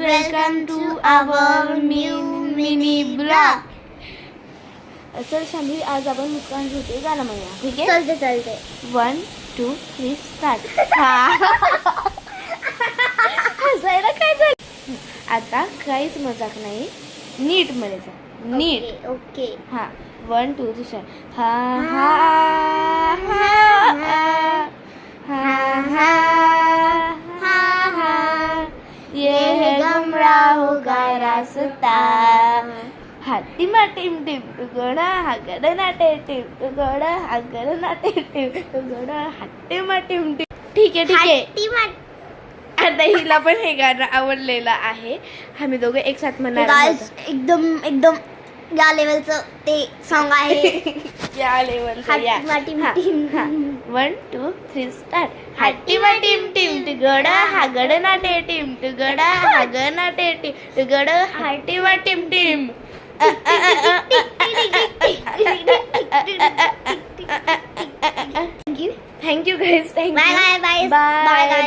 welcome to our mini vlog. चल शांभवी, आज आपण मुस्कान झुटे गाणं म्हणूया, ठीक आहे? चलते 1 2 3 स्टार्ट. हसायला काय झालं? आता काहीच मजाक नाही, नीट म्हणायचं, नीट. ओके. हा 1 2 3 स्टार्ट. हा हा हा हा हा हा, ये है गुमराहों का रास्ता. हाती माटीम टिम टुगडा हा गडना टिम टुगडा हा गडना टिम टुगडा हाती माटीम टिम. ठीक आहे. आता हिला पण हे गाणं आवडलेलं आहे. आम्ही दोघं एक साथ म्हणणार गाइस, एकदम या लेवलचं ते सॉन्ग आहे. या लेवलचं. या 1 2 3 स्टार्ट. हाती माटीम टिम टुगडा हा गडना टिम टुगडा हा गडना टिम टुगडा हाती माटीम team. Thank you guys. Bye. Bye.